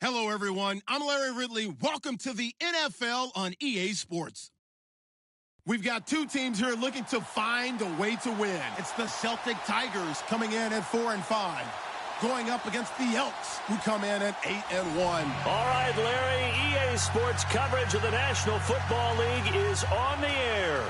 Hello, everyone. I'm Larry Ridley. Welcome to the NFL on EA Sports. We've got two teams here looking to find a way to win. It's the Celtic Tigers coming in at 4-5, going up against the Elks, who come in at 8-1. All right, Larry, EA Sports coverage of the National Football League is on the air.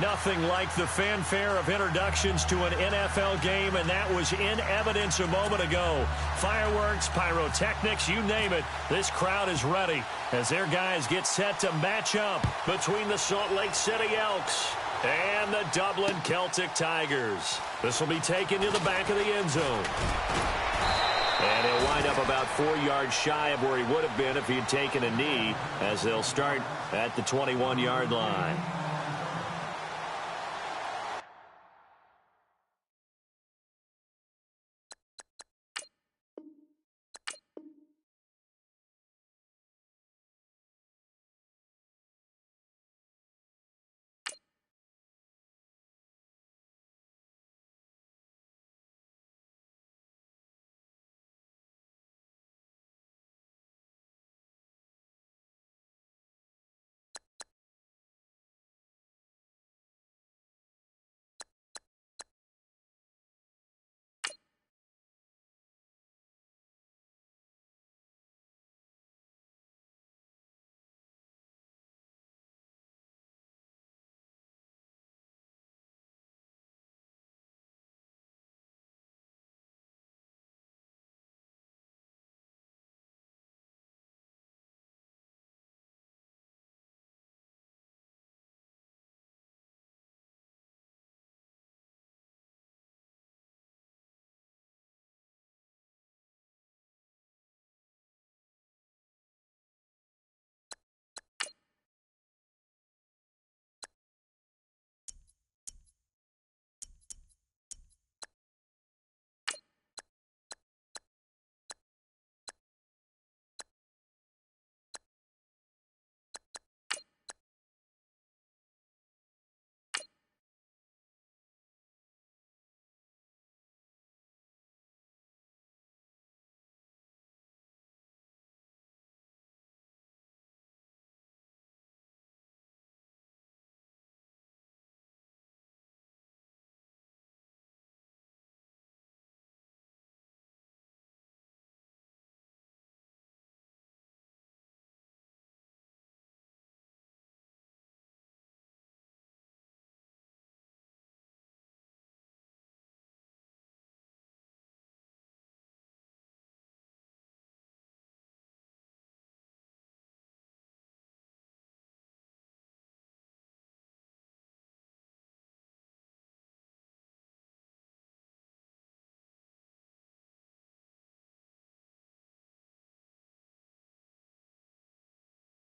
Nothing like the fanfare of introductions to an NFL game, and that was in evidence a moment ago. Fireworks, pyrotechnics, you name it. This crowd is ready as their guys get set to match up between the Salt Lake City Elks and the Dublin Celtic Tigers. This will be taken to the back of the end zone. And he'll wind up about 4 yards shy of where he would have been if he had taken a knee, as they'll start at the 21-yard line.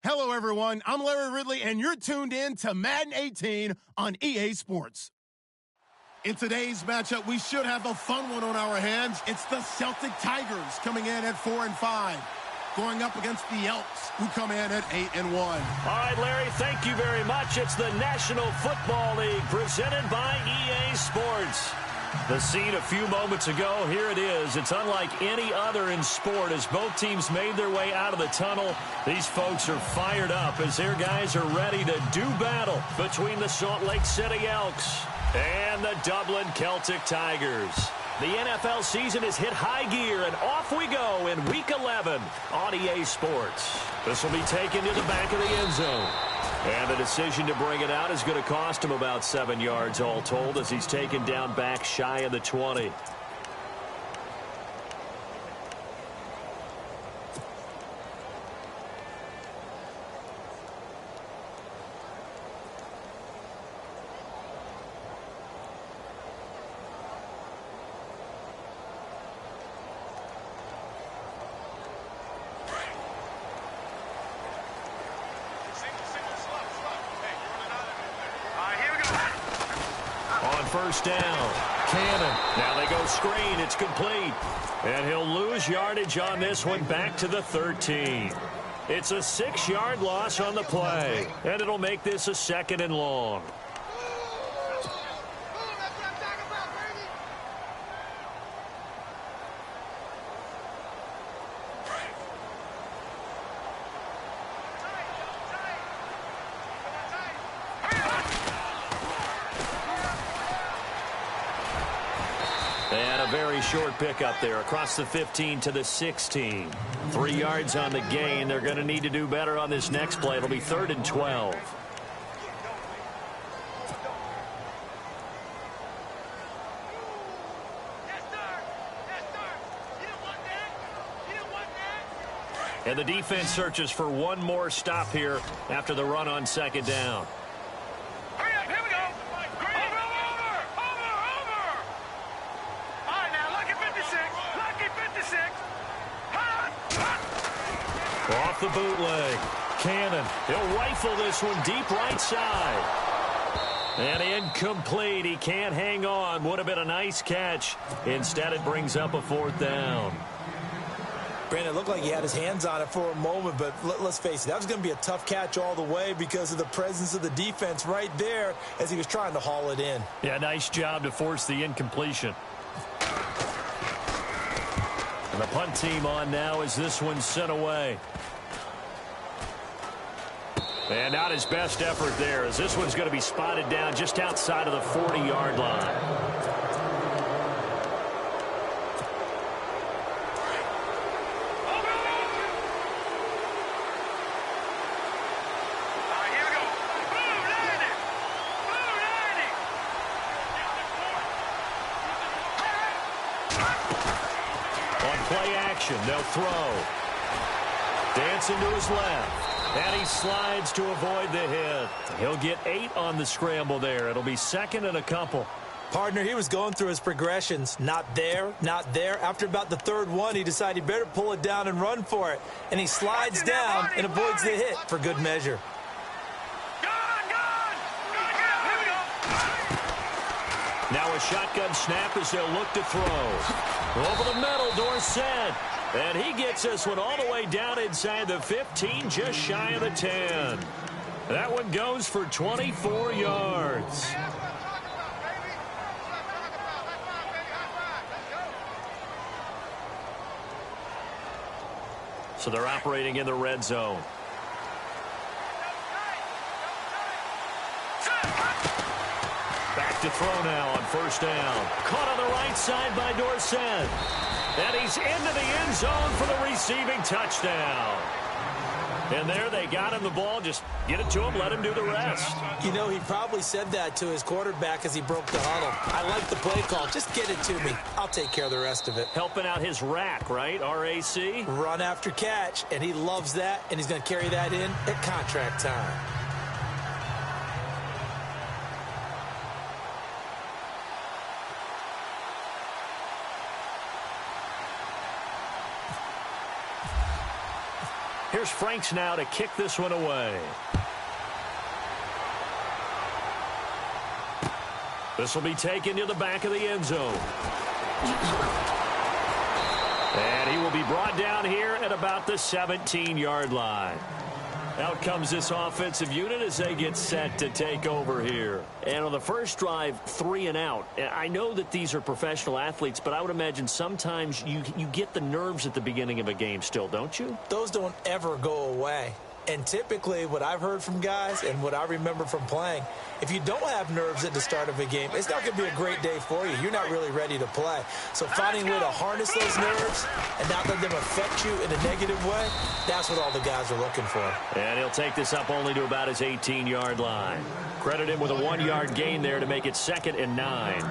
Hello, everyone. I'm Larry Ridley, and you're tuned in to Madden 18 on EA Sports. In today's matchup, we should have a fun one on our hands. It's the Celtic Tigers coming in at 4-5, going up against the Elks, who come in at 8-1. All right, Larry, thank you very much. It's the National Football League presented by EA Sports. The scene a few moments ago, here it is. It's unlike any other in sport as both teams made their way out of the tunnel. These folks are fired up as their guys are ready to do battle between the Salt Lake City Elks and the Dublin Celtic Tigers. The NFL season has hit high gear, and off we go in Week 11 on EA Sports. This will be taken to the back of the end zone. And the decision to bring it out is going to cost him about 7 yards all told as he's taken down back shy of the 20. First down. Cannon. Now they go screen. It's complete. And he'll lose yardage on this one back to the 13. It's a 6-yard loss on the play. And it'll make this a 2nd and long. very short pickup there across the 15 to the 16. 3 yards on the gain. They're going to need to do better on this next play. It'll be 3rd and 12. And the defense searches for one more stop here after the run on 2nd down. Hurry up, here we go. Over. All right, now, lucky 56. Off the bootleg. Cannon. He'll rifle this one deep right side. And incomplete. He can't hang on. Would have been a nice catch. Instead, it brings up a 4th down. Brandon, it looked like he had his hands on it for a moment, but let's face it, that was going to be a tough catch all the way because of the presence of the defense right there as he was trying to haul it in. Yeah, nice job to force the incompletion. And the punt team on now as this one's sent away. And not his best effort there as this one's going to be spotted down just outside of the 40-yard line. They'll throw. Dancing to his left. And he slides to avoid the hit. He'll get 8 on the scramble there. It'll be 2nd and a couple. Partner, he was going through his progressions. Not there, not there. After about the 3rd one, he decided he better pull it down and run for it. And he slides down and avoids the hit for good measure. Now a shotgun snap as they'll look to throw. Over the middle, Dorsett. And he gets this one all the way down inside the 15, just shy of the 10. That one goes for 24 yards. So they're operating in the red zone. Back to throw now on 1st down. Caught on the right side by Dorsett. And he's into the end zone for the receiving touchdown. And there they got him the ball. Just get it to him, let him do the rest. You know, he probably said that to his quarterback as he broke the huddle. I like the play call. Just get it to me. I'll take care of the rest of it. Helping out his rack, right? RAC? Run after catch. And he loves that. And he's going to carry that in at contract time. Here's Franks now to kick this one away. This will be taken to the back of the end zone. And he will be brought down here at about the 17-yard line. Out comes this offensive unit as they get set to take over here. And on the first drive, 3 and out. I know that these are professional athletes, but I would imagine sometimes you get the nerves at the beginning of a game still, don't you? Those don't ever go away. And typically what I've heard from guys and what I remember from playing, if you don't have nerves at the start of a game, it's not going to be a great day for you. You're not really ready to play. So finding a way to harness those nerves and not let them affect you in a negative way, that's what all the guys are looking for. And he'll take this up only to about his 18-yard line. Credit him with a 1-yard gain there to make it 2nd and 9.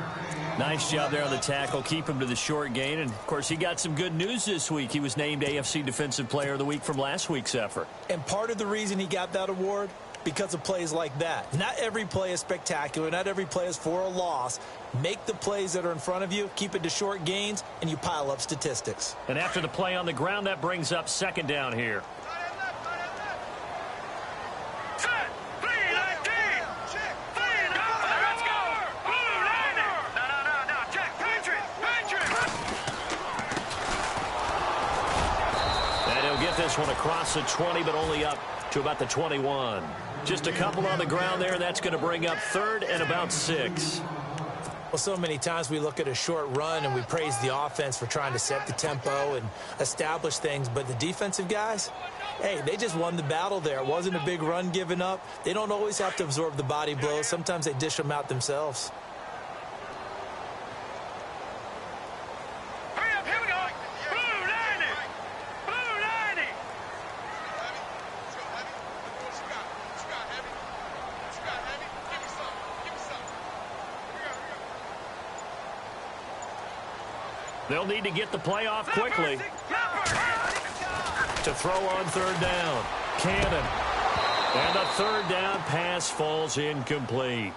Nice job there on the tackle. Keep him to the short gain. And, of course, he got some good news this week. He was named AFC Defensive Player of the Week from last week's effort. And part of the reason he got that award, because of plays like that. Not every play is spectacular. Not every play is for a loss. Make the plays that are in front of you, keep it to short gains, and you pile up statistics. And after the play on the ground, that brings up 2nd down here. This one across the 20, but only up to about the 21. Just a couple on the ground there, and that's going to bring up 3rd and about 6. Well, so many times we look at a short run and we praise the offense for trying to set the tempo and establish things, but the defensive guys, hey, they just won the battle there. It wasn't a big run given up. They don't always have to absorb the body blows. Sometimes they dish them out themselves. They'll need to get the play off quickly. To throw on third down. Cannon. And the third down pass falls incomplete.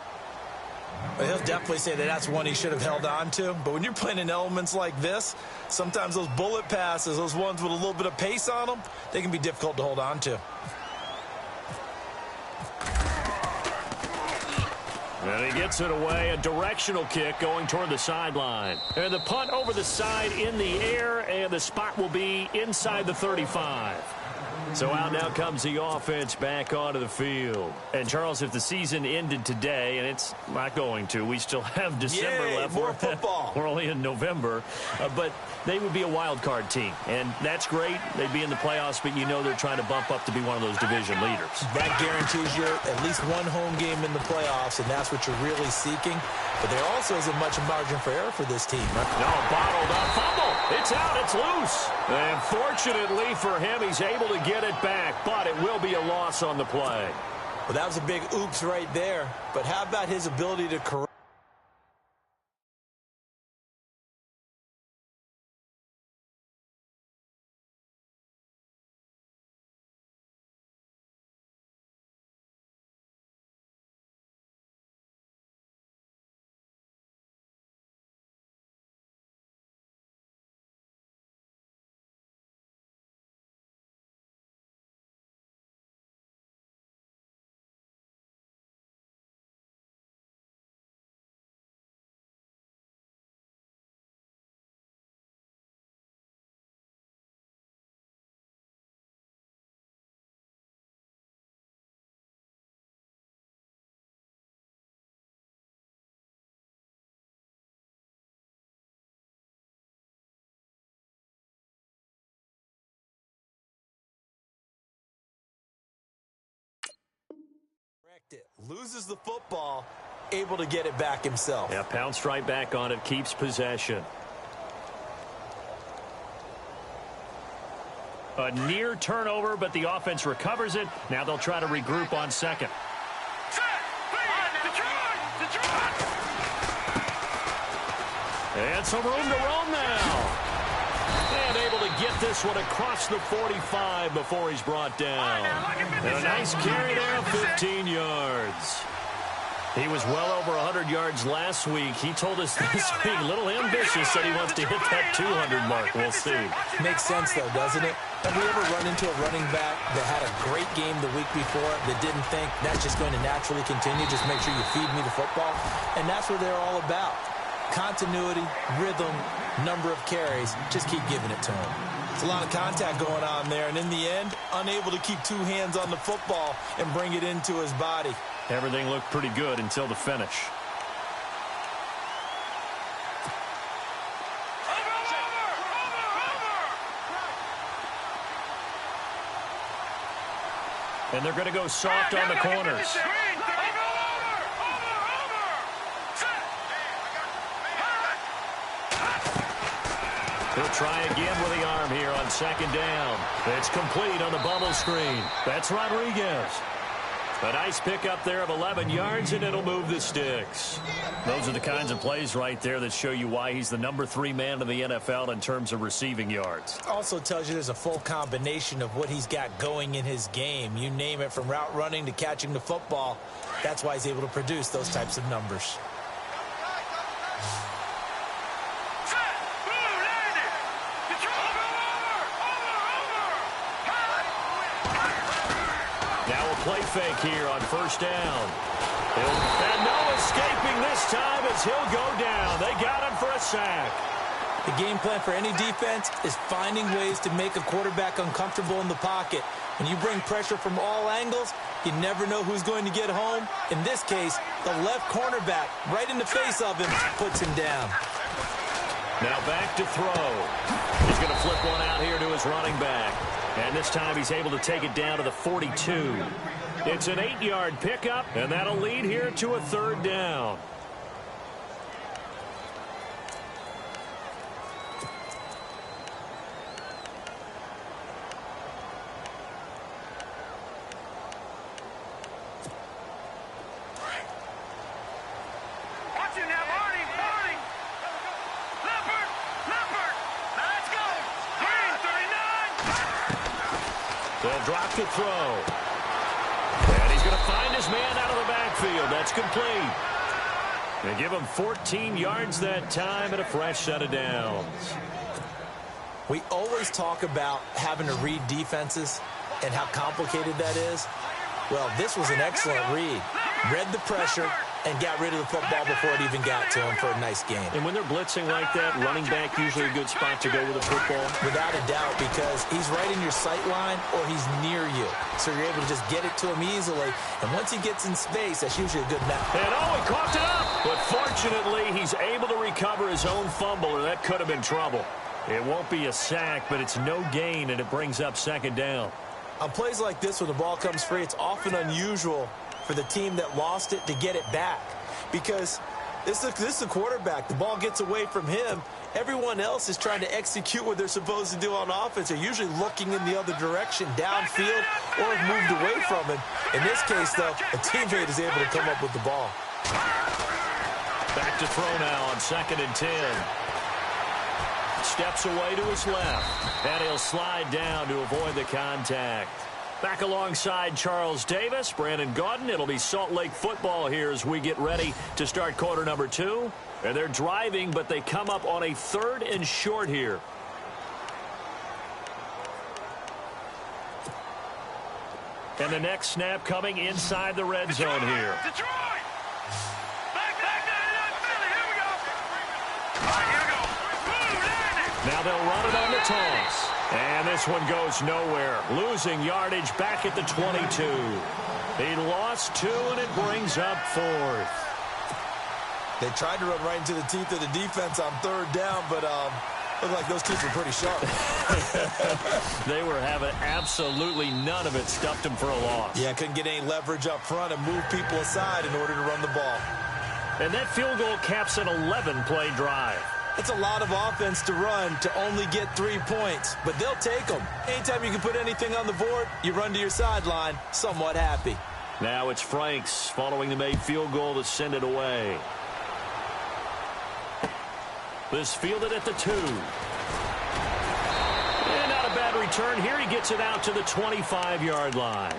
Well, he'll definitely say that that's one he should have held on to. But when you're playing in elements like this, sometimes those bullet passes, those ones with a little bit of pace on them, they can be difficult to hold on to. And he gets it away, a directional kick going toward the sideline. And the punt over the side in the air, and the spot will be inside the 35. So out now comes the offense back onto the field. And, Charles, if the season ended today, and it's not going to, we still have December left. More football. We're only in November. But they would be a wild card team. And that's great. They'd be in the playoffs, but you know they're trying to bump up to be one of those division leaders. That guarantees you at least one home game in the playoffs, and that's what you're really seeking. But there also isn't much margin for error for this team. No, bottled up. Fumble. It's out. It's loose. And fortunately for him, he's able to get it back, but it will be a loss on the play. Well, that was a big oops right there. But how about his ability to correct? It. Loses the football, able to get it back himself. Yeah, pounced right back on it, keeps possession. A near turnover, but the offense recovers it. Now they'll try to regroup on second. And some room to roam now. And able to get this one across the 45 before he's brought down. And a nice carry there, 15 yards. He was well over 100 yards last week. He told us this week, a little ambitious, said he wants to hit that 200 mark. We'll see. Makes sense, though, doesn't it? Have we ever run into a running back that had a great game the week before that didn't think that's just going to naturally continue? Just make sure you feed me the football. And that's what they're all about. Continuity, rhythm, number of carries. Just keep giving it to him. It's a lot of contact going on there, and in the end, unable to keep two hands on the football and bring it into his body. Everything looked pretty good until the finish. And they're going to go soft on the corners. He'll try again with the arm here on second down. It's complete on the bubble screen. That's Rodriguez. A nice pickup there of 11 yards, and it'll move the sticks. Those are the kinds of plays right there that show you why he's the number 3 man in the NFL in terms of receiving yards. Also tells you there's a full combination of what he's got going in his game. You name it, from route running to catching the football. That's why he's able to produce those types of numbers. Play fake here on first down. And no escaping this time as he'll go down. They got him for a sack. The game plan for any defense is finding ways to make a quarterback uncomfortable in the pocket. When you bring pressure from all angles, you never know who's going to get home. In this case, the left cornerback, right in the face of him, puts him down. Now back to throw. He's going to flip one out here to his running back. And this time he's able to take it down to the 42. It's an 8-yard pickup, and that'll lead here to a third down. Watch it now, Marty! Leopard! drop to throw. And he's going to find his man out of the backfield. That's complete. They give him 14 yards that time and a fresh set of downs. We always talk about having to read defenses and how complicated that is. Well, this was an excellent read. Read the pressure and got rid of the football before it even got to him for a nice gain. And when they're blitzing like that, running back usually a good spot to go with the football? Without a doubt, because he's right in your sight line or he's near you. So you're able to just get it to him easily. And once he gets in space, that's usually a good match. And he coughed it up. But fortunately, he's able to recover his own fumble, or that could have been trouble. It won't be a sack, but it's no gain, and it brings up second down. On plays like this, when the ball comes free, it's often unusual for the team that lost it to get it back, because this is the quarterback. The ball gets away from him. Everyone else is trying to execute what they're supposed to do on offense. They're usually looking in the other direction, downfield, or have moved away from him. In this case, though, a teammate is able to come up with the ball. Back to throw now on 2nd and 10. Steps away to his left, and he'll slide down to avoid the contact. Back alongside Charles Davis, Brandon Gaudin. It'll be Salt Lake football here as we get ready to start quarter number 2. And they're driving, but they come up on a 3rd and short here. And the next snap coming inside the red zone here. Detroit! Back down, Philly. Here we go. All right, here we go. Boom, landing. Now they'll run it on the toss. And this one goes nowhere. Losing yardage back at the 22. He lost 2, and it brings up 4th. They tried to run right into the teeth of the defense on 3rd down, but looked like those teeth were pretty sharp. They were having absolutely none of it. Stuffed them for a loss. Yeah, couldn't get any leverage up front and move people aside in order to run the ball. And that field goal caps an 11-play drive. It's a lot of offense to run to only get 3 points, but they'll take them. Anytime you can put anything on the board, you run to your sideline somewhat happy. Now it's Franks following the made field goal to send it away. This fielded at the 2. And not a bad return here. He gets it out to the 25-yard line.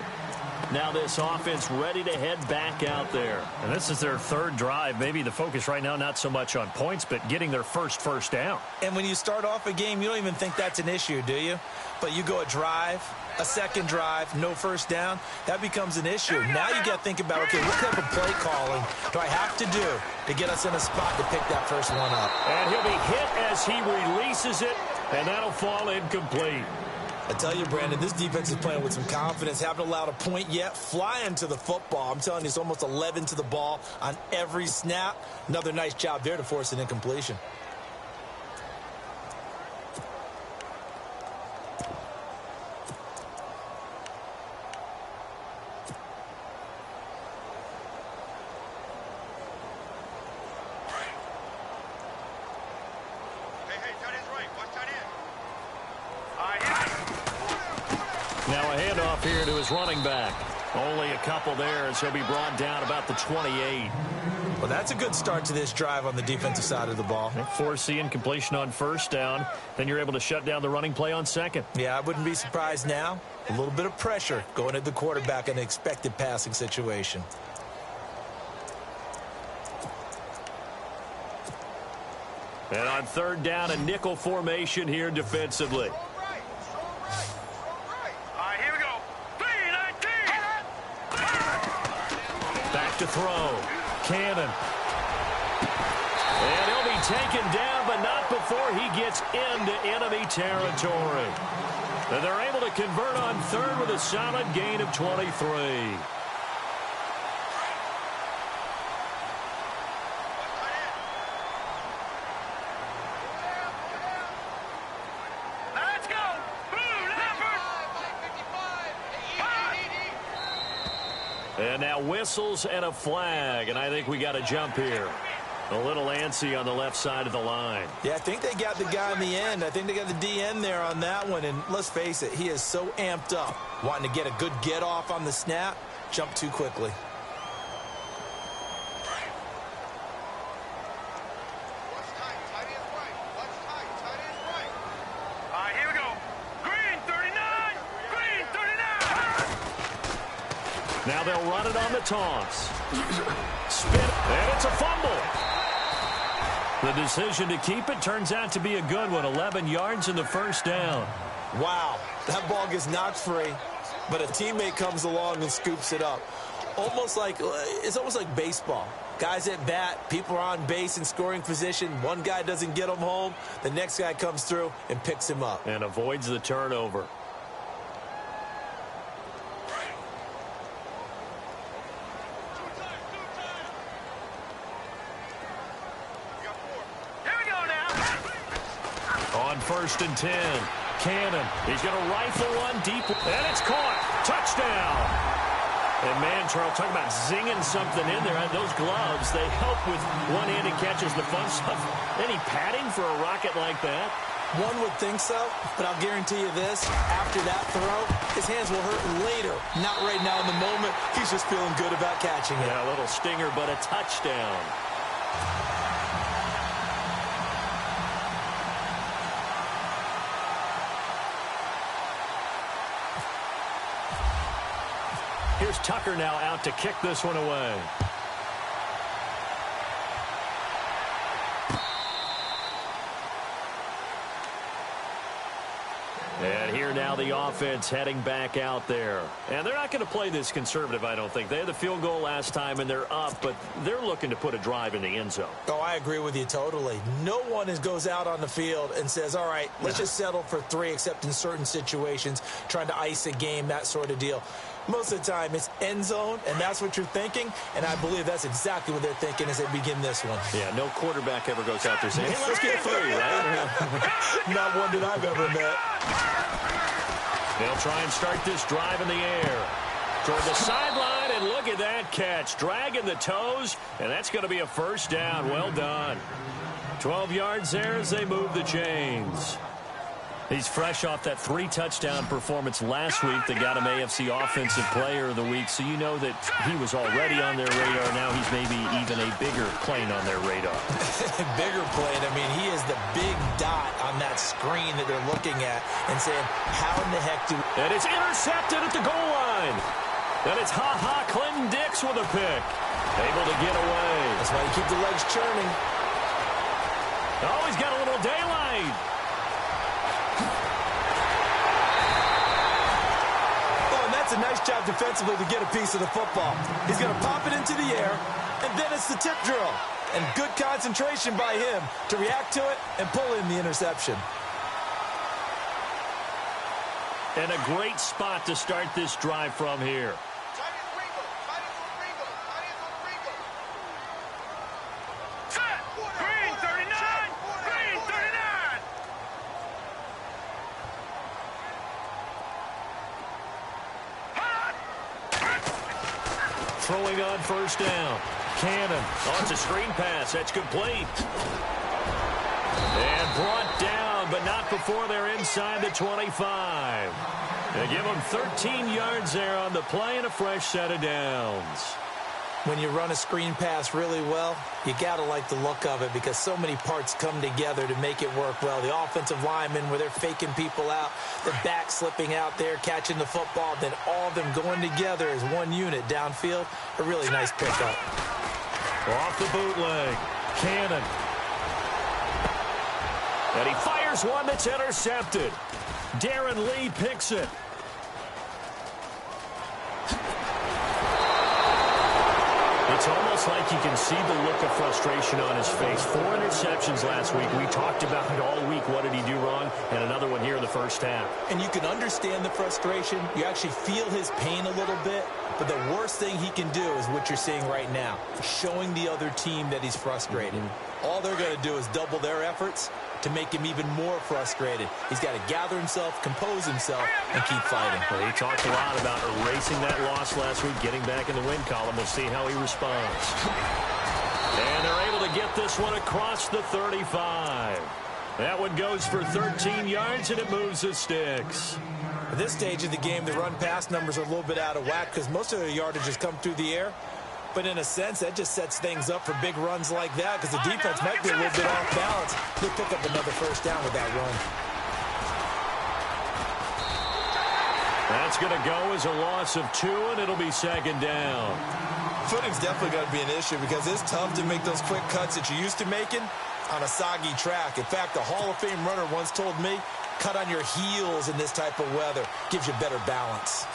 Now this offense ready to head back out there. And this is their 3rd drive. Maybe the focus right now not so much on points, but getting their first down. And when you start off a game, you don't even think that's an issue, do you? But you go a drive, a 2nd drive, no first down, that becomes an issue. Now you got to think about, okay, what type of play calling do I have to do to get us in a spot to pick that first one up? And he'll be hit as he releases it, and that'll fall incomplete. I tell you, Brandon, this defense is playing with some confidence. Haven't allowed a point yet. Flying to the football. I'm telling you, it's almost 11 to the ball on every snap. Another nice job there to force an incompletion. Now a handoff here to his running back. Only a couple there as he'll be brought down about the 28. Well, that's a good start to this drive on the defensive side of the ball. Forcing incompletion on 1st down. Then you're able to shut down the running play on 2nd. Yeah, I wouldn't be surprised now. A little bit of pressure going at the quarterback in an expected passing situation. And on 3rd down, a nickel formation here defensively. Back to throw. Cannon. And he'll be taken down, but not before he gets into enemy territory. And they're able to convert on 3rd with a solid gain of 23. And now whistles and a flag, and I think we got a jump here. A little antsy on the left side of the line. Yeah, I think they got the guy in the end. I think they got the DN there on that one, and let's face it, he is so amped up, wanting to get a good get off on the snap, jump too quickly. got it on the toss. Spin, and it's a fumble. The decision to keep it turns out to be a good one. 11 yards in the first down. Wow, that ball gets knocked free, but a teammate comes along and scoops it up. It's almost like baseball. Guys at bat, people are on base in scoring position. One guy doesn't get him home. The next guy comes through and picks him up. And avoids the turnover. On 1st and 10, Cannon. He's going to rifle one deep, and it's caught. Touchdown. And, man, Charles, talking about zinging something in there. Those gloves, they help with one-handed catches, the fun stuff. Any padding for a rocket like that? One would think so, but I'll guarantee you this. After that throw, his hands will hurt later. Not right now in the moment. He's just feeling good about catching it. Yeah, a little stinger, but a touchdown. Here's Tucker now out to kick this one away. And here now the offense heading back out there. And they're not going to play this conservative, I don't think. They had the field goal last time, and they're up, but they're looking to put a drive in the end zone. Oh, I agree with you totally. No one goes out on the field and says, all right, let's just settle for 3, except in certain situations, trying to ice a game, that sort of deal. Most of the time, it's end zone, and that's what you're thinking, and I believe that's exactly what they're thinking as they begin this one. Yeah, no quarterback ever goes out there saying, hey, let's get 3, right? Not one that I've ever met. They'll try and start this drive in the air. Toward the sideline, and look at that catch. Dragging the toes, and that's going to be a first down. Well done. 12 yards there as they move the chains. He's fresh off that 3-touchdown performance last week that got him AFC Offensive Player of the Week, so you know that he was already on their radar. Now he's maybe even a bigger plane on their radar. Bigger plane. I mean, he is the big dot on that screen that they're looking at and saying, how in the heck do we... And it's intercepted at the goal line. And it's Clinton Dix with a pick. Able to get away. That's why you keep the legs churning. Oh, he's got a little daylight. A nice job defensively to get a piece of the football. He's going to pop it into the air, and then it's the tip drill. And good concentration by him to react to it and pull in the interception. And a great spot to start this drive from here. Green 39! Green 39! Throwing on first down. Cannon. Oh, it's a screen pass. That's complete. And brought down, but not before they're inside the 25. They give them 13 yards there on the play and a fresh set of downs. When you run a screen pass really well, you got to like the look of it because so many parts come together to make it work well. The offensive linemen where they're faking people out, the back slipping out there, catching the football, then all of them going together as one unit downfield. A really nice pickup. Off the bootleg. Cannon. And he fires one that's intercepted. Darren Lee picks it. It's almost like you can see the look of frustration on his face. 4 interceptions last week. We talked about it all week. What did he do wrong? And another one here in the first half. And you can understand the frustration. You actually feel his pain a little bit. But the worst thing he can do is what you're seeing right now, showing the other team that he's frustrated. All they're going to do is double their efforts to make him even more frustrated. He's got to gather himself, compose himself, and keep fighting. Well, he talked a lot about erasing that loss last week, getting back in the win column. We'll see how he responds. And they're able to get this one across the 35. That one goes for 13 yards, and it moves the sticks. At this stage of the game, the run-pass numbers are a little bit out of whack because most of their yardage has come through the air. But in a sense, that just sets things up for big runs like that because the defense might be a little bit off balance. They'll pick up another first down with that run. That's going to go as a loss of 2, and it'll be second down. Footing's definitely going to be an issue because it's tough to make those quick cuts that you're used to making on a soggy track. In fact, a Hall of Fame runner once told me, cut on your heels in this type of weather. Gives you better balance.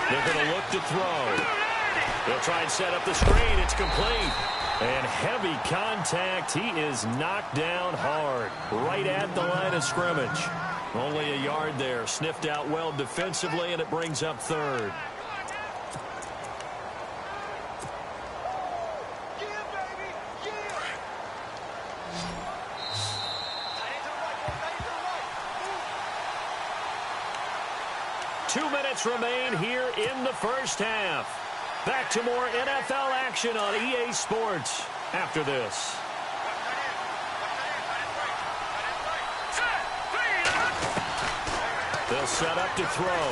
They're going to look to throw. They'll try and set up the screen. It's complete. And heavy contact. He is knocked down hard right at the line of scrimmage. Only a yard there. Sniffed out well defensively, and it brings up third. Remain here in the first half. Back to more NFL action on EA Sports after this. They'll set up to throw.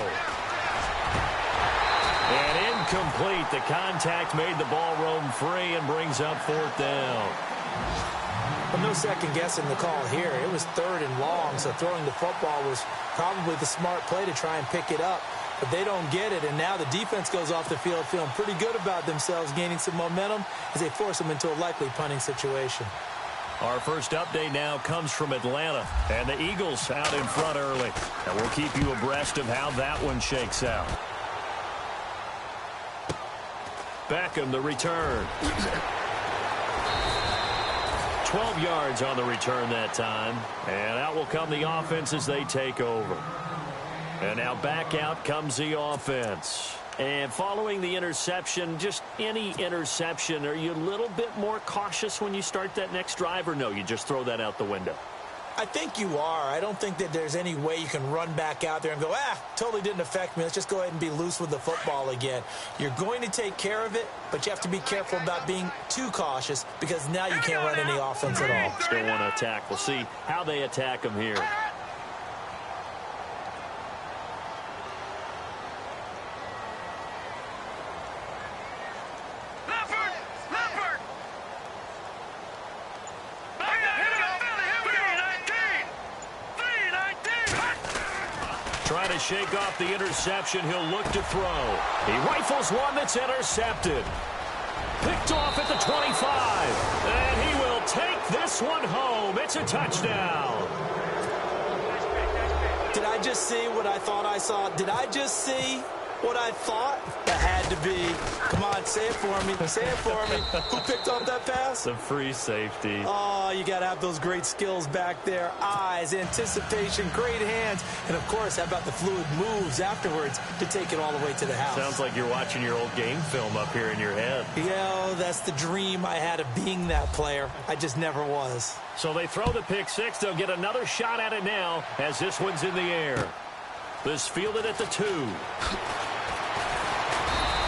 And incomplete. The contact made the ball roam free and brings up fourth down. Well, no second guessing the call here. It was 3rd and long, so throwing the football was probably the smart play to try and pick it up. But they don't get it, and now the defense goes off the field feeling pretty good about themselves, gaining some momentum as they force them into a likely punting situation. Our first update now comes from Atlanta, and the Eagles out in front early. And we'll keep you abreast of how that one shakes out. Beckham, the return. 12 yards on the return that time, and out will come the offense as they take over. And now back out comes the offense. And following the interception, just any interception, are you a little bit more cautious when you start that next drive, or no, you just throw that out the window? I think you are. I don't think that there's any way you can run back out there and go, totally didn't affect me. Let's just go ahead and be loose with the football again. You're going to take care of it, but you have to be careful about being too cautious because now you can't run any offense at all. Still want to attack. We'll see how they attack them here. Trying to shake off the interception. He'll look to throw. He rifles one that's intercepted. Picked off at the 25. And he will take this one home. It's a touchdown. Did I just see what I thought I saw? Did I just see what I thought? That had to be. Come on, say it for me. Say it for me. Who picked up that pass? The free safety. Oh, you got to have those great skills back there. Eyes, anticipation, great hands. And, of course, how about the fluid moves afterwards to take it all the way to the house? Sounds like you're watching your old game film up here in your head. Yeah, that's the dream I had of being that player. I just never was. So they throw the pick six. They'll get another shot at it now as this one's in the air. This fielded at the 2.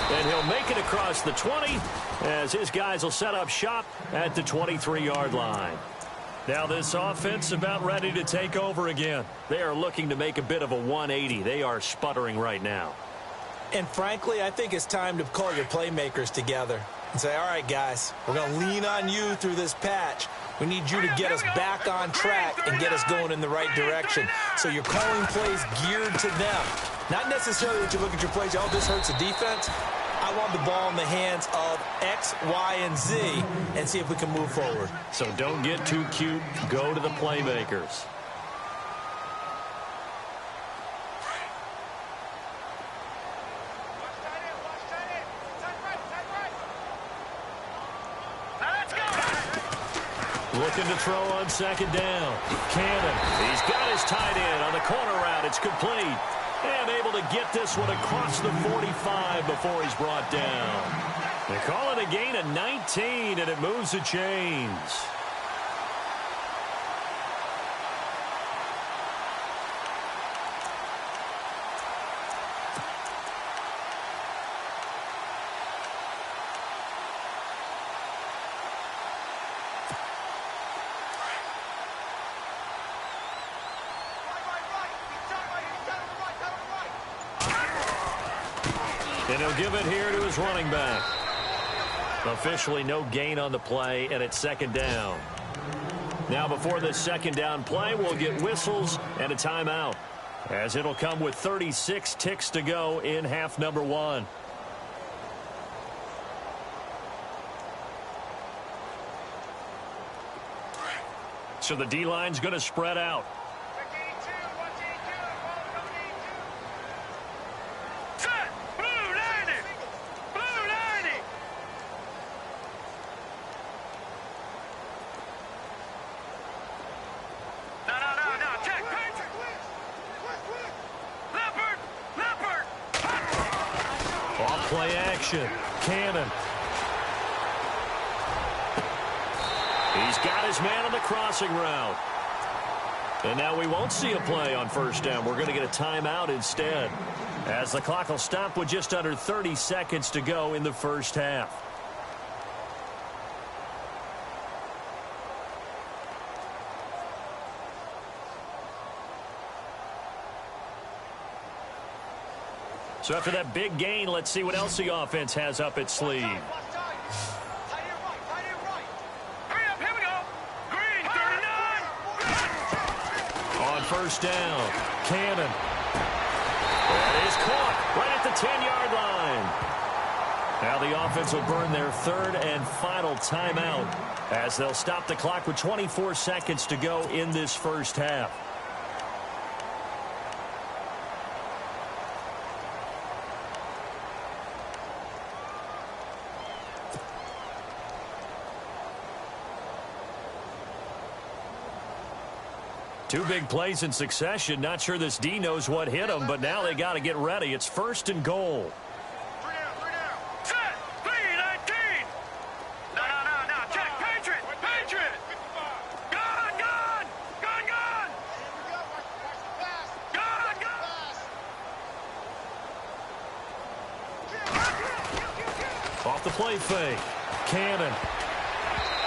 And he'll make it across the 20 as his guys will set up shop at the 23-yard line. Now this offense about ready to take over again. They are looking to make a bit of a 180. They are sputtering right now. And frankly, I think it's time to call your playmakers together and say, all right, guys, we're going to lean on you through this patch. We need you to get us back on track and get us going in the right direction. So you're calling plays geared to them. Not necessarily that you look at your plays, oh, this hurts the defense. I want the ball in the hands of X, Y, and Z and see if we can move forward. So don't get too cute. Go to the playmakers. Looking to throw on second down. Cannon. He's got his tight end on the corner route. It's complete. And able to get this one across the 45 before he's brought down. They call it a gain of 19, and it moves the chains. he'll give it here to his running back. Officially no gain on the play, and it's second down. Now before this second down play, we'll get whistles and a timeout, as it'll come with 36 ticks to go in half number one. So the D-line's going to spread out. Set! Blue 90! Blue 90! No. Check! Leopard! Leopard! Off play action. Cannon. He's got his man on the crossing route. And now we won't see a play on first down. We're going to get a timeout instead, as the clock will stop with just under 30 seconds to go in the first half. So after that big gain, let's see what else the offense has up its sleeve. Hurry up, here we go! Green 39! On first down, Cannon. That is caught right at the 10-yard line. Now the offense will burn their third and final timeout, as they'll stop the clock with 24 seconds to go in this first half. Two big plays in succession. Not sure this D knows what hit him, but now they got to get ready. It's first and goal. Three down. Set! 3-19! No. Check! Patriot! Gun! Off the play fake. Cannon.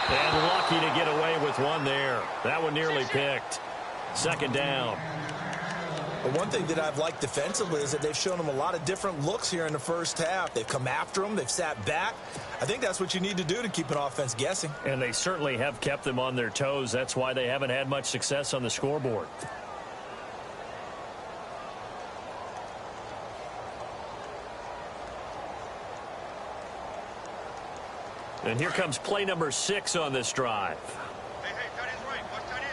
And lucky to get away with one there. That one nearly picked. Second down. But one thing that I've liked defensively is that they've shown them a lot of different looks here in the first half. They've come after them. They've sat back. I think that's what you need to do to keep an offense guessing. And they certainly have kept them on their toes. That's why they haven't had much success on the scoreboard. And here comes play number 6 on this drive. Hey, tight end's right. Watch tight end.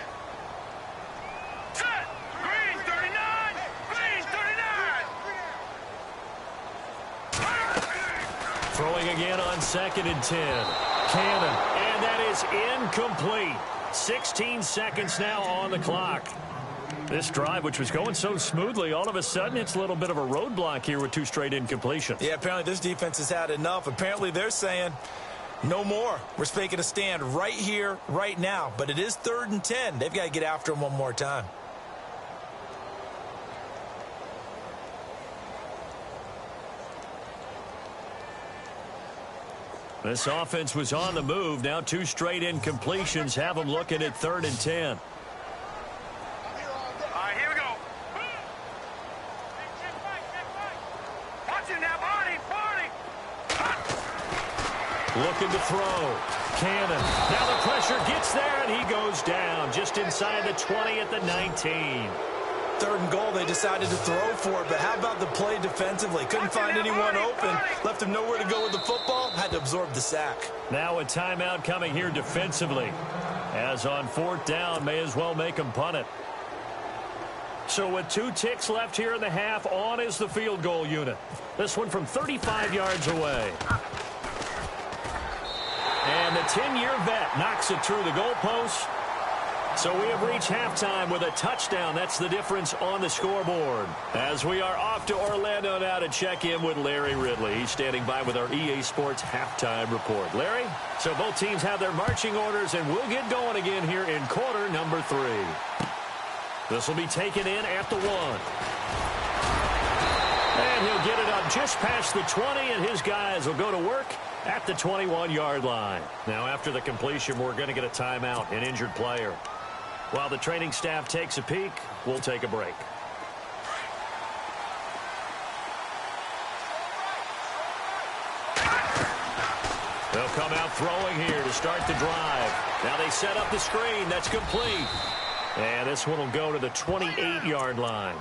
Set! Green 39! Green 39! Throwing again on second and 10. Cannon. And that is incomplete. 16 seconds now on the clock. This drive, which was going so smoothly, all of a sudden it's a little bit of a roadblock here with 2 straight incompletions. Yeah, apparently this defense has had enough. Apparently they're saying no more. We're making a stand right here, right now. But it is 3rd and 10. They've got to get after him one more time. This offense was on the move. Now 2 straight incompletions have them looking at 3rd and 10. All right, here we go. Watch him now, Barney. Looking to throw. Cannon. Now the pressure gets there, and he goes down just inside the 20 at the 19. 3rd and goal, they decided to throw for it, but how about the play defensively? Couldn't find anyone open, left him nowhere to go with the football, had to absorb the sack. Now a timeout coming here defensively, as on 4th down, may as well make him punt it. So with 2 ticks left here in the half, on is the field goal unit. This one from 35 yards away. And the 10-year vet knocks it through the goalpost. So we have reached halftime with a touchdown. That's the difference on the scoreboard. As we are off to Orlando now to check in with Larry Ridley. He's standing by with our EA Sports halftime report. Larry, so both teams have their marching orders, and we'll get going again here in quarter number 3. This will be taken in at the 1. And he'll get it up just past the 20, and his guys will go to work at the 21-yard line. Now, after the completion, we're going to get a timeout, an injured player. While the training staff takes a peek, we'll take a break. They'll come out throwing here to start the drive. Now they set up the screen. That's complete. And this one will go to the 28-yard line.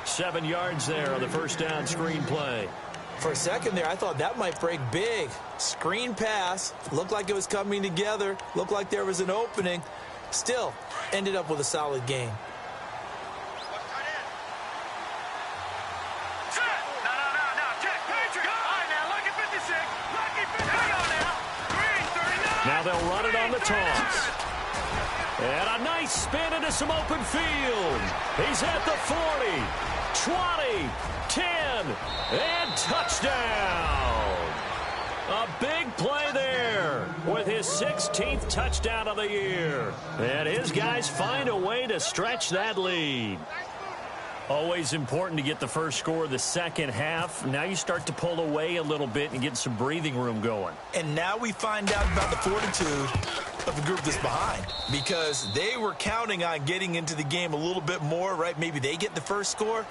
7 yards there on the first down screen play. For a second there, I thought that might break big. Screen pass. Looked like it was coming together. Looked like there was an opening. Still, ended up with a solid game. Now they'll run it on the toss. And a nice spin into some open field. He's at the 40, 20, 10, and touchdown. A big play there with his 16th touchdown of the year. And his guys find a way to stretch that lead. Always important to get the first score of the second half. Now you start to pull away a little bit and get some breathing room going. And now we find out about the fortitude of the group that's behind, because they were counting on getting into the game a little bit more, right? Maybe they get the first score.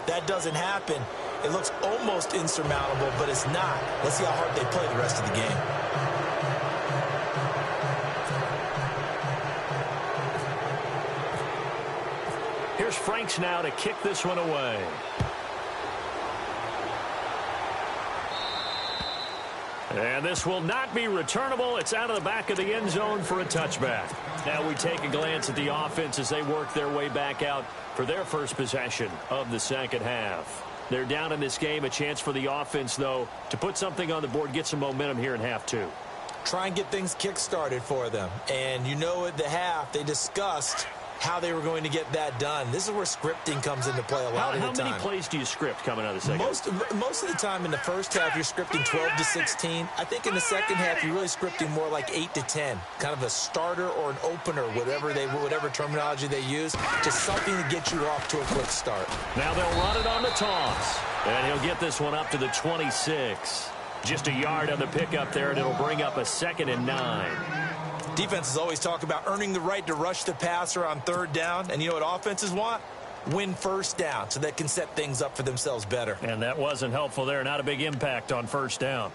That doesn't happen. It looks almost insurmountable, but it's not. Let's see how hard they play the rest of the game. Here's Franks now to kick this one away. And this will not be returnable. It's out of the back of the end zone for a touchback. Now we take a glance at the offense as they work their way back out for their first possession of the second half. They're down in this game. A chance for the offense, though, to put something on the board, get some momentum here in half two. Try and get things kick-started for them. And you know at the half, they discussed how they were going to get that done. This is where scripting comes into play a lot of the time. How many plays do you script coming out of the second half? Most of the time in the first half, you're scripting 12 to 16. I think in the second half, you're really scripting more like 8 to 10. Kind of a starter or an opener, whatever terminology they use. Just something to get you off to a quick start. Now they'll run it on the toss. And he'll get this one up to the 26. Just a yard on the pickup there, and it'll bring up a 2nd and 9. Defenses always talk about earning the right to rush the passer on third down. And you know what offenses want? Win first down so they can set things up for themselves better. And that wasn't helpful there. Not a big impact on first down.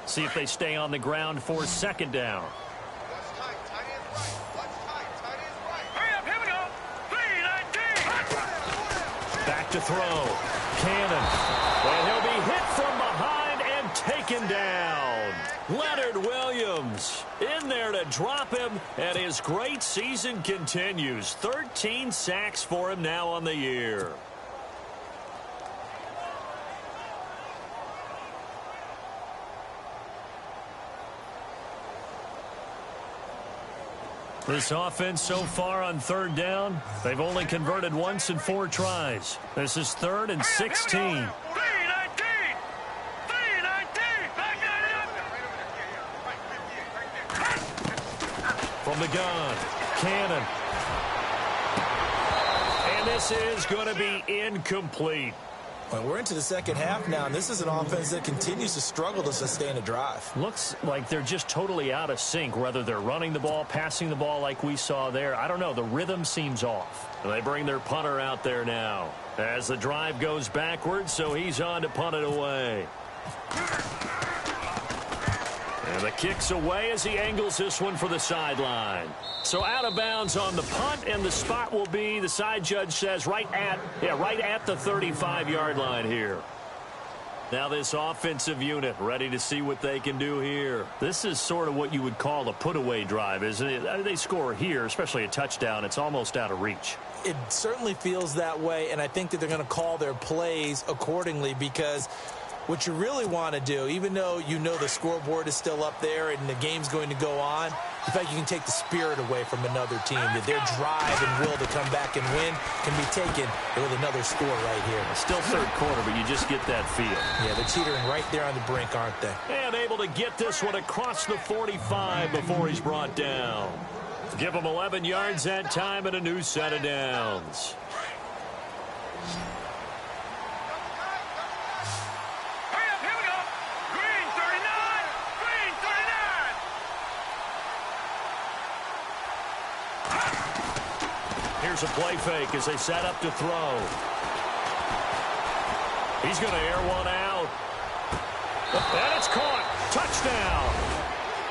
See if they stay on the ground for second down. Back to throw. Cannon. And he'll be hit from behind and taken down. Leonard Williams in there to drop him, and his great season continues. 13 sacks for him now on the year. This offense so far on third down, they've only converted once in 4 tries. This is 3rd and 16. From the gun, Cannon. And this is going to be incomplete. Well, we're into the second half now, and this is an offense that continues to struggle to sustain a drive. Looks like they're just totally out of sync, whether they're running the ball, passing the ball like we saw there. I don't know. The rhythm seems off. And they bring their punter out there now as the drive goes backwards, so he's on to punt it away. And the kick's away as he angles this one for the sideline. So out of bounds on the punt, and the spot will be, the side judge says, right at the 35-yard line here. Now this offensive unit ready to see what they can do here. This is sort of what you would call a put-away drive, isn't it? They score here, especially a touchdown. It's almost out of reach. It certainly feels that way, and I think that they're going to call their plays accordingly, because what you really want to do, even though you know the scoreboard is still up there and the game's going to go on, in fact, you can take the spirit away from another team. That their drive and will to come back and win can be taken with another score right here. Still third quarter, but you just get that feel. Yeah, they're teetering right there on the brink, aren't they? And able to get this one across the 45 before he's brought down. Give him 11 yards that time and a new set of downs. Here's a play fake as they set up to throw. He's going to air one out. And it's caught. Touchdown.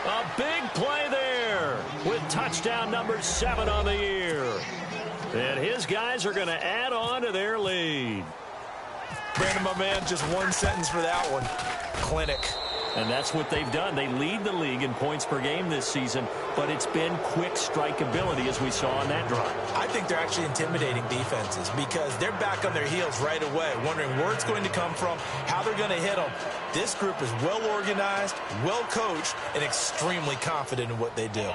A big play there with touchdown number 7 on the year. And his guys are going to add on to their lead. Brandon, my man, just one sentence for that one. Clinic. And that's what they've done. They lead the league in points per game this season, but it's been quick strike ability as we saw on that drive. I think they're actually intimidating defenses because they're back on their heels right away, wondering where it's going to come from, how they're going to hit them. This group is well organized, well coached, and extremely confident in what they do.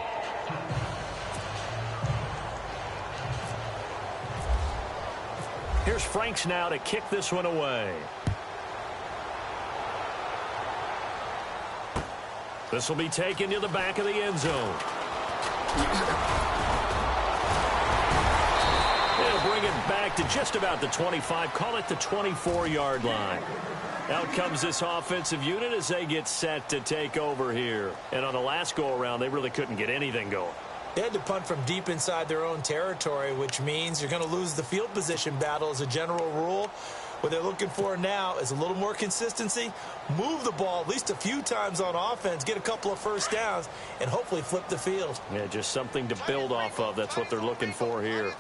Here's Franks now to kick this one away. This will be taken to the back of the end zone. They'll bring it back to just about the 25, call it the 24-yard line. Out comes this offensive unit as they get set to take over here. And on the last go-around, they really couldn't get anything going. They had to punt from deep inside their own territory, which means you're going to lose the field position battle as a general rule. What they're looking for now is a little more consistency, move the ball at least a few times on offense, get a couple of first downs, and hopefully flip the field. Yeah, just something to build off of. That's what they're looking for here.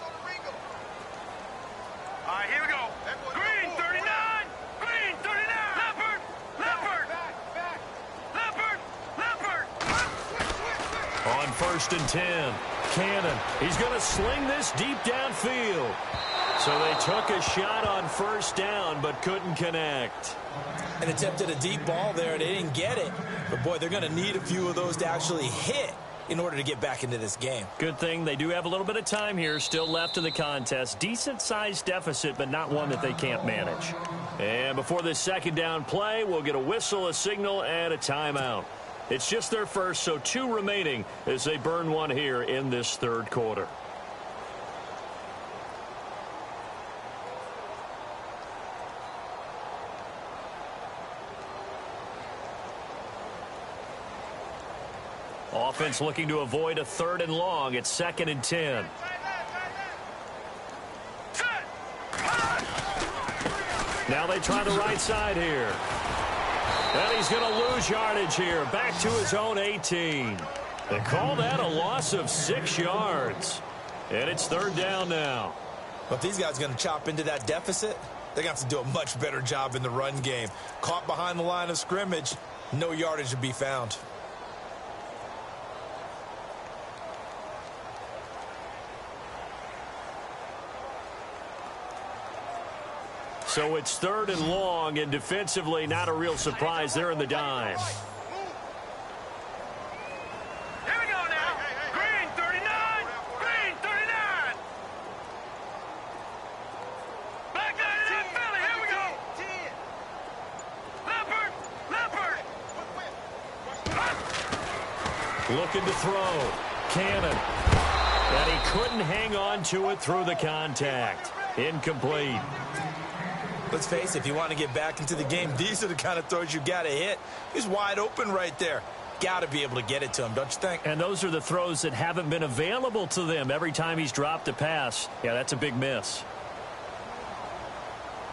All right, here we go. Green, 39. Green, 39. Leopard. Leopard. Leopard. Leopard. On 1st and 10, Cannon. He's going to sling this deep downfield. So they took a shot on 1st down, but couldn't connect. And attempted a deep ball there. They didn't get it. But, boy, they're going to need a few of those to actually hit in order to get back into this game. Good thing they do have a little bit of time here still left in the contest. Decent-sized deficit, but not one that they can't manage. And before this 2nd down play, we'll get a whistle, a signal, and a timeout. It's just their first, so 2 remaining as they burn one here in this 3rd quarter. Offense looking to avoid a 3rd and long. It's 2nd and 10. Now they try the right side here. And he's going to lose yardage here. Back to his own 18. They call that a loss of 6 yards. And it's 3rd down now. But these guys are going to chop into that deficit. They're going to have to do a much better job in the run game. Caught behind the line of scrimmage, no yardage to be found. So it's 3rd and long, and defensively, not a real surprise. They're in the dime. Here we go now. Green, 39. Green, 39. Back 99, Philly. Here we go. 10. Leopard. Leopard. Looking to throw. Cannon. And he couldn't hang on to it through the contact. Incomplete. Let's face it, if you want to get back into the game, these are the kind of throws you got to hit. He's wide open right there. Got to be able to get it to him, don't you think? And those are the throws that haven't been available to them every time he's dropped a pass. Yeah, that's a big miss.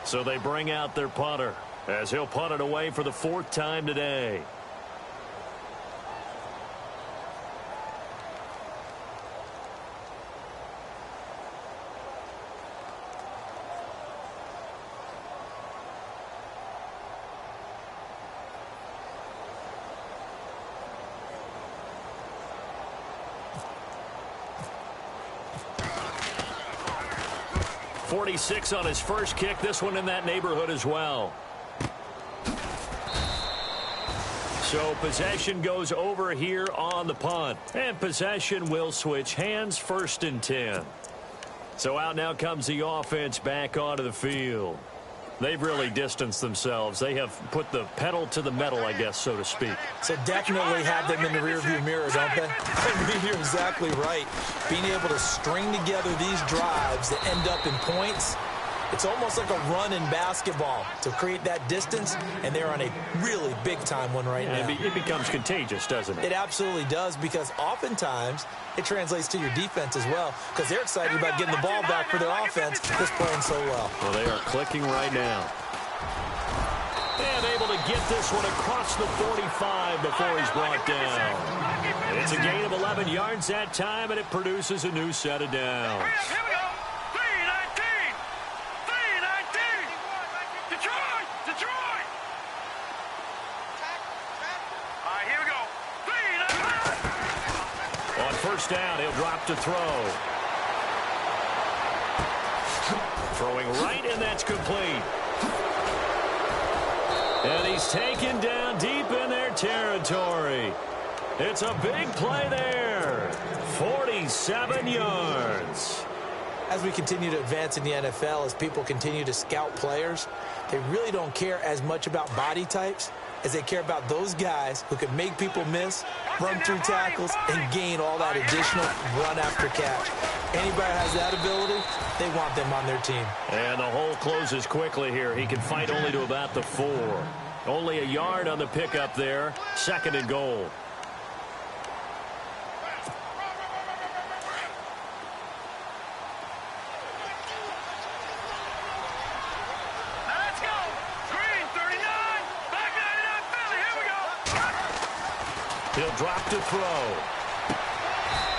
So they bring out their punter as he'll punt it away for the 4th time today. .46 on his first kick. This one in that neighborhood as well. So possession goes over here on the punt. And possession will switch hands. 1st and 10. So out now comes the offense back onto the field. They've really distanced themselves. They have put the pedal to the metal, I guess, so to speak. So definitely have them in the rearview mirror, don't they? I mean, you're exactly right. Being able to string together these drives that end up in points It's almost like a run in basketball to create that distance, and they're on a really big-time one right now. It becomes contagious, doesn't it? It absolutely does, because oftentimes it translates to your defense as well, because they're excited about getting the ball back for their offense that's playing so well. Well, they are clicking right now. And able to get this one across the 45 before he's brought down. It's a gain of 11 yards that time, and it produces a new set of downs. Here we go. 3-19. 3-19. Detroit. Detroit. All right, here we go. 3-19. On first down, he'll drop to throw. Throwing right, and that's complete. And he's taken down deep in their territory. It's a big play there. 47 yards. As we continue to advance in the NFL, as people continue to scout players, they really don't care as much about body types as they care about those guys who can make people miss, run through tackles, and gain all that additional run after catch. Anybody has that ability, they want them on their team. And the hole closes quickly here. He can fight only to about the 4. Only a yard on the pickup there. 2nd and goal. Let's go. Green, 39. Back 99, Philly. Here we go. He'll drop to throw.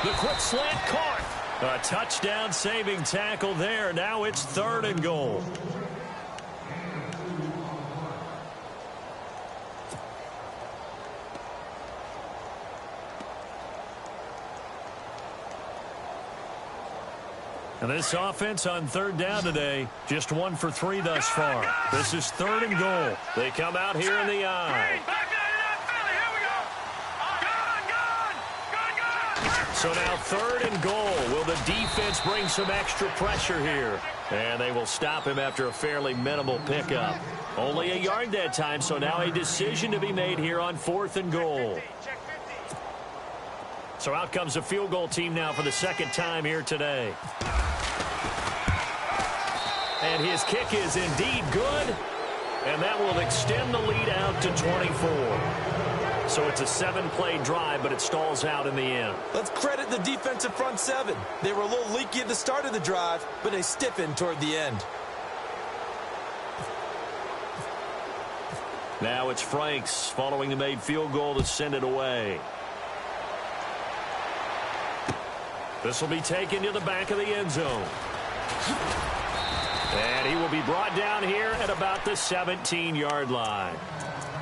The quick slant caught. A touchdown-saving tackle there. Now it's 3rd and goal. And this offense on 3rd down today, just 1 for 3 thus far. This is 3rd and goal. They come out here in the eye. Back 99, Philly. Here we go. Gun. So now 3rd and goal. Will the defense bring some extra pressure here? And they will stop him after a fairly minimal pickup. Only a yard that time, so now a decision to be made here on 4th and goal. So out comes the field goal team now for the 2nd time here today. And his kick is indeed good. And that will extend the lead out to 24. So it's a 7-play drive, but it stalls out in the end. Let's credit the defensive front 7. They were a little leaky at the start of the drive, but they stiffened toward the end. Now it's Franks following the made field goal to send it away. This will be taken to the back of the end zone. And he will be brought down here at about the 17-yard line.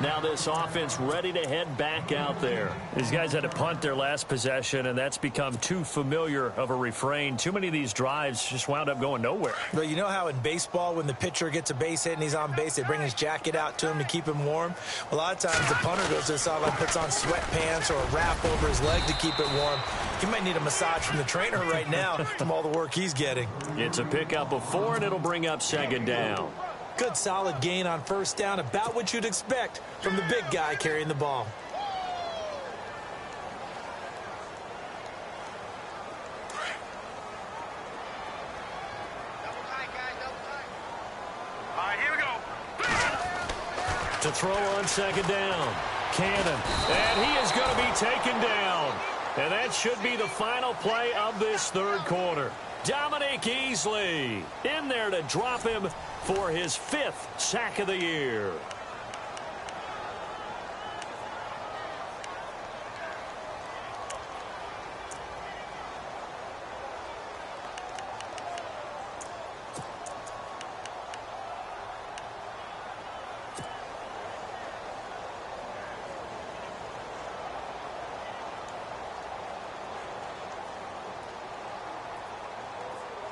Now this offense ready to head back out there. These guys had to punt their last possession, and that's become too familiar of a refrain. Too many of these drives just wound up going nowhere. But you know how in baseball, when the pitcher gets a base hit and he's on base, they bring his jacket out to him to keep him warm? A lot of times the punter goes to the sideline, puts on sweatpants or a wrap over his leg to keep it warm. He might need a massage from the trainer right now from all the work he's getting. It's a pickup of 4, and it'll bring up 2nd down. Good solid gain on first down, about what you'd expect from the big guy carrying the ball. All right, here we go. To throw on 2nd down. Cannon. And he is going to be taken down. And that should be the final play of this 3rd quarter. Dominic Easley in there to drop him for his 5th sack of the year.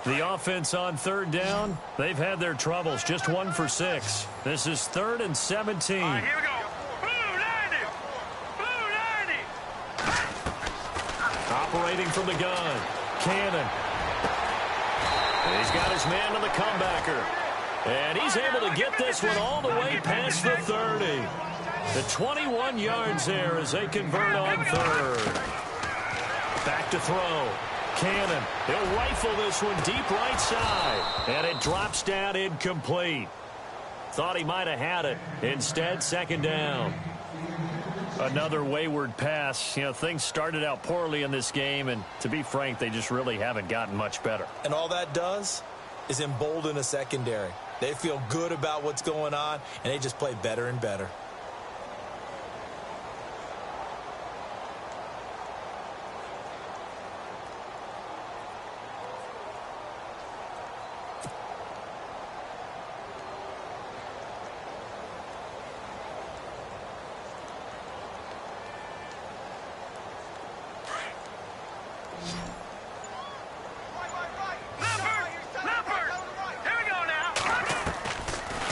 The offense on 3rd down, they've had their troubles. Just 1 for 6. This is 3rd and 17. All right, here we go. Blue 90. Blue 90. Operating from the gun. Cannon. And he's got his man on the comebacker. And he's able to get this one all the way past the 30. The 21 yards there as they convert on 3rd. Back to throw. Cannon. He'll rifle this one deep right side. And it drops down incomplete. Thought he might have had it. Instead, second down. Another wayward pass. You know, things started out poorly in this game, and to be frank, they just really haven't gotten much better. And all that does is embolden a secondary. They feel good about what's going on, and they just play better and better.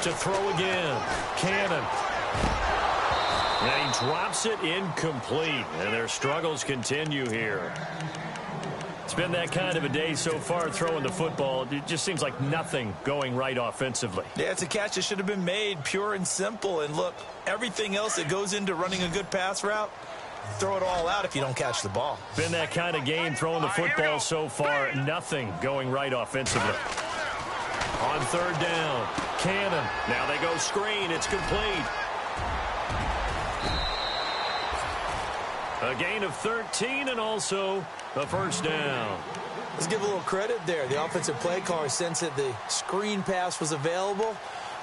To throw again. Cannon. And he drops it incomplete. And their struggles continue here. It's been that kind of a day so far throwing the football. It just seems like nothing going right offensively. Yeah, it's a catch that should have been made, pure and simple. And look, everything else that goes into running a good pass route, throw it all out if you don't catch the ball. Been that kind of game throwing the football so far. Nothing going right offensively. On third down, Cannon. Now they go screen. It's complete. A gain of 13 and also a first down. Let's give a little credit there. The offensive play caller sensed that the screen pass was available.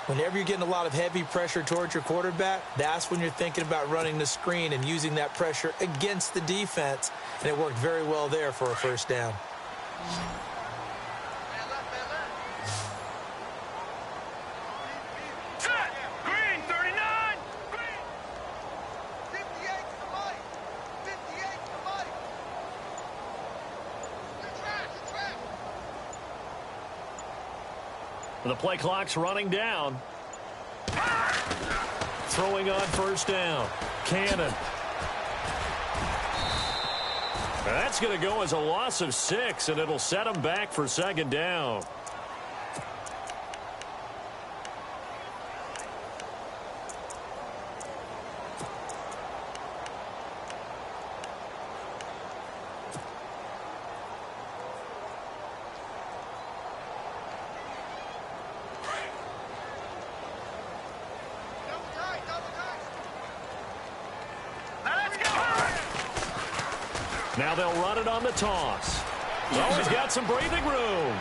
Whenever you're getting a lot of heavy pressure towards your quarterback, that's when you're thinking about running the screen and using that pressure against the defense. And it worked very well there for a first down. The play clock's running down. Throwing on first down. Cannon. That's going to go as a loss of 6, and it'll set him back for second down. Now they'll run it on the toss. Oh, he's got some breathing room.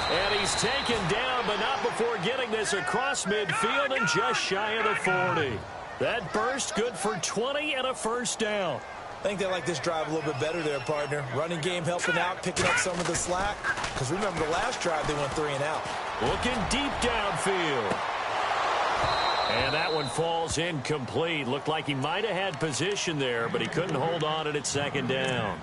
And he's taken down, but not before getting this across midfield and just shy of the 40. That burst good for 20 and a first down. I think they like this drive a little bit better there, partner. Running game helping out, picking up some of the slack. Because remember the last drive, they went 3 and out. Looking deep downfield. And that one falls incomplete. Looked like he might have had position there, but he couldn't hold on to it at second down.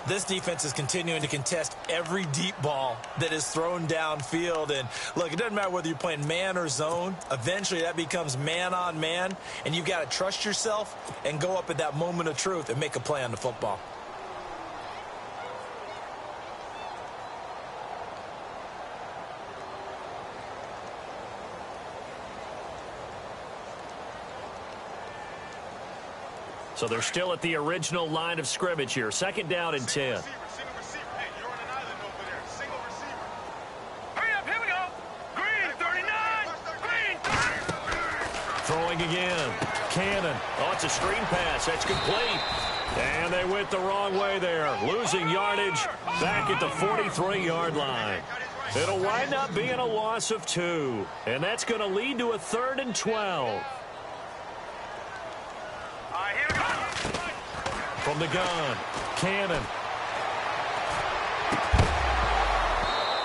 This defense is continuing to contest every deep ball that is thrown downfield. And, look, it doesn't matter whether you're playing man or zone. Eventually, that becomes man on man. And you've got to trust yourself and go up at that moment of truth and make a play on the football. So they're still at the original line of scrimmage here. Second down and 10. Single receiver. Hey, you're on an island over there. Single receiver. Hurry up, here we go. Green, 39. Green, 30. Throwing again. Cannon. Oh, it's a screen pass. That's complete. And they went the wrong way there. Losing yardage back at the 43-yard line. It'll wind up being a loss of 2. And that's going to lead to a 3rd and 12. From the gun, Cannon.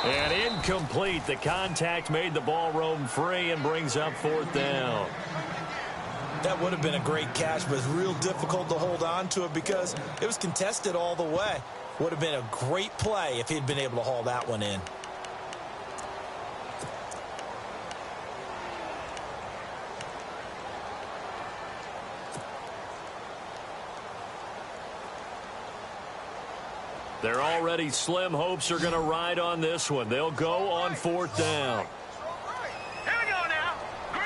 And incomplete. The contact made the ball roam free and brings up 4th down. That would have been a great catch, but it's real difficult to hold on to it because it was contested all the way. Would have been a great play if he'd been able to haul that one in. They're already slim hopes are going to ride on this one. They'll go on 4th down. Here we go now. Green.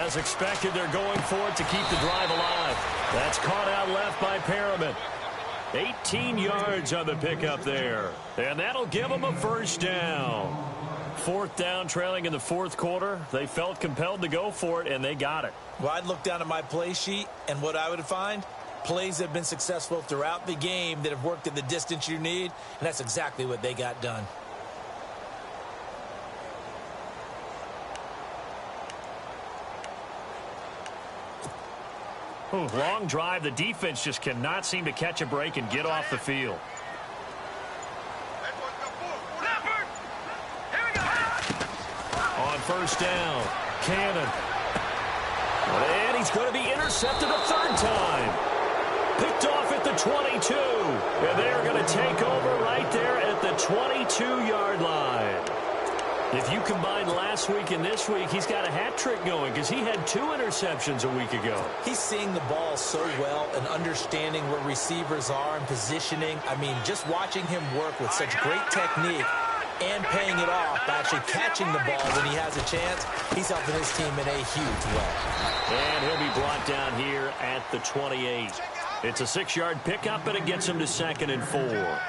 As expected, they're going for it to keep the drive alive. That's caught out left by Perriman. 18 yards on the pickup there. And that'll give them a first down. Fourth down, trailing in the fourth quarter. They felt compelled to go for it, and they got it. Well, I'd look down at my play sheet, and what I would find, plays have been successful throughout the game that have worked at the distance you need, and that's exactly what they got done. Ooh, long drive. The defense just cannot seem to catch a break and get off the field. On first down, Cannon. And he's going to be intercepted a third time. Picked off at the 22. And they're going to take over right there at the 22-yard line. If you combine last week and this week, he's got a hat trick going because he had 2 interceptions a week ago. He's seeing the ball so well and understanding where receivers are and positioning. I mean, just watching him work with such great technique and paying it off by actually catching the ball when he has a chance, he's helping his team in a huge way. And he'll be brought down here at the 28. It's a 6-yard pickup, and it gets him to 2nd and 4.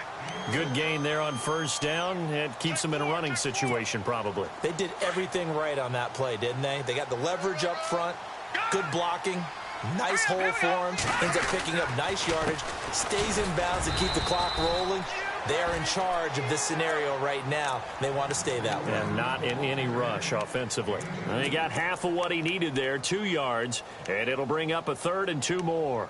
Good gain there on first down. It keeps them in a running situation, probably. They did everything right on that play, didn't they? They got the leverage up front, good blocking, nice hole for him, ends up picking up nice yardage, stays in bounds to keep the clock rolling. They are in charge of this scenario right now. They want to stay that way. And not in any rush offensively. And he got half of what he needed there, 2 yards, and it'll bring up a 3rd and 2 more.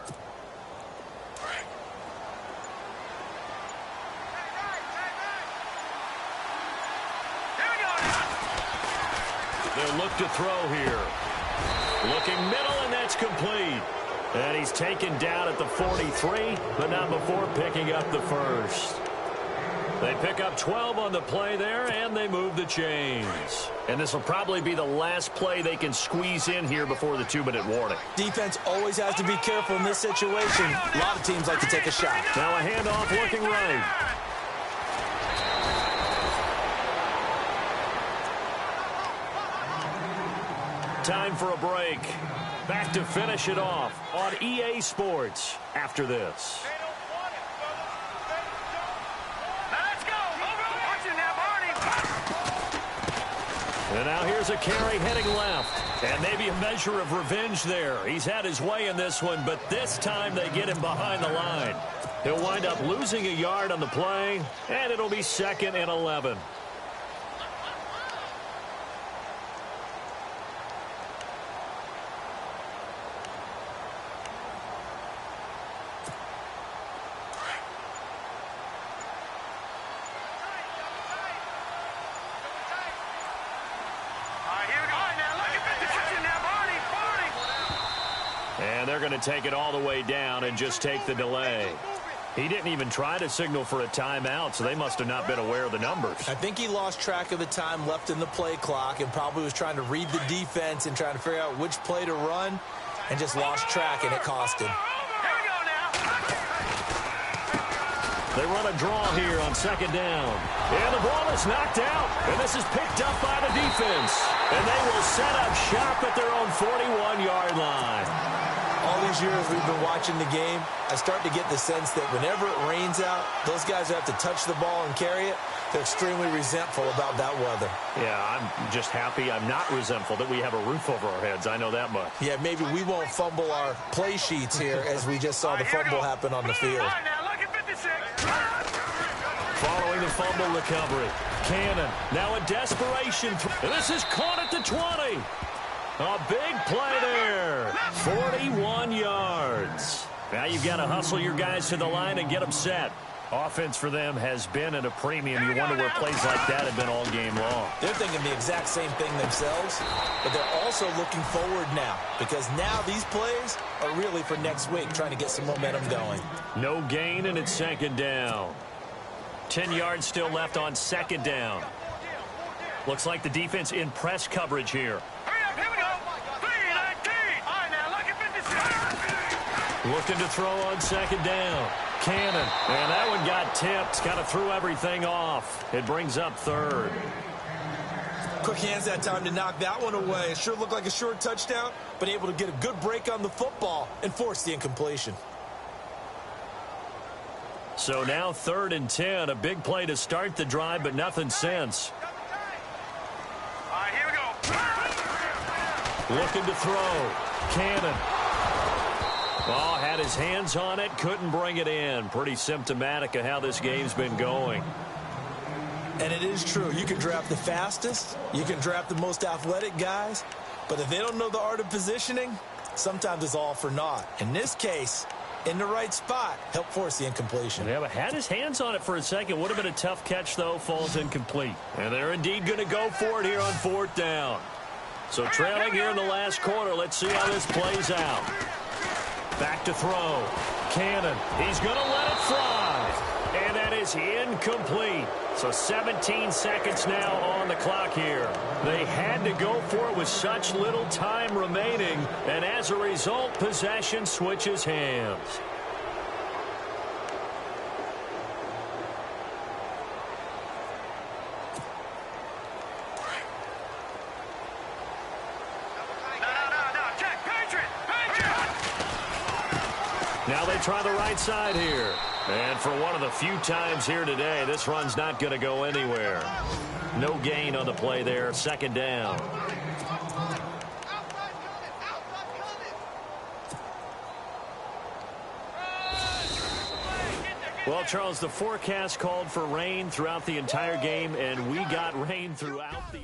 They'll look to throw here. Looking middle, and that's complete. And he's taken down at the 43, but not before picking up the first. They pick up 12 on the play there, and they move the chains. And this will probably be the last play they can squeeze in here before the 2-minute warning. Defense always has to be careful in this situation. A lot of teams like to take a shot. Now a handoff looking right. Time for a break. Back to finish it off on EA Sports after this. And now here's a carry heading left. And maybe a measure of revenge there. He's had his way in this one, but this time they get him behind the line. He'll wind up losing a yard on the play, and it'll be 2nd and 11. And they're going to take it all the way down and just take the delay. He didn't even try to signal for a timeout, so they must have not been aware of the numbers. I think he lost track of the time left in the play clock and probably was trying to read the defense and trying to figure out which play to run and just lost track, and it cost him. They run a draw here on 2nd down. And the ball is knocked out, and this is picked up by the defense. And they will set up shop at their own 41-yard line. All these years we've been watching the game, I start to get the sense that whenever it rains out, those guys who have to touch the ball and carry it, they're extremely resentful about that weather. Yeah, I'm just happy I'm not resentful that we have a roof over our heads. I know that much. Yeah, maybe we won't fumble our play sheets here as we just saw the fumble happen on the field. Following the fumble recovery, Cannon now a desperation. And this is caught at the 20. A big play there. 41 yards. Now you've got to hustle your guys to the line and get them set. Offense for them has been at a premium. You wonder where plays like that have been all game long. They're thinking the exact same thing themselves, but they're also looking forward now because now these plays are really for next week, trying to get some momentum going. No gain, and it's 2nd down. 10 yards still left on 2nd down. Looks like the defense in press coverage here. Looking to throw on 2nd down. Cannon. And that one got tipped. Kind of threw everything off. It brings up 3rd. Quick hands that time to knock that one away. It sure looked like a short touchdown, but able to get a good break on the football and force the incompletion. So now 3rd and 10, a big play to start the drive, but nothing since. All right, here we go. Looking to throw. Cannon. Oh, had his hands on it, couldn't bring it in. Pretty symptomatic of how this game's been going. And it is true. You can draft the fastest, you can draft the most athletic guys, but if they don't know the art of positioning, sometimes it's all for naught. In this case, in the right spot, help force the incompletion. Yeah, but had his hands on it for a second. Would have been a tough catch, though. Falls incomplete. And they're indeed going to go for it here on 4th down. So trailing here in the last quarter. Let's see how this plays out. Back to throw. Cannon. He's going to let it fly. And that is incomplete. So 17 seconds now on the clock here. They had to go for it with such little time remaining. And as a result, possession switches hands. No. Check. Patriot. Now they try the right side here. And for one of the few times here today, this run's not going to go anywhere. No gain on the play there. 2nd down. Well, Charles, the forecast called for rain throughout the entire game, and we got rain throughout the...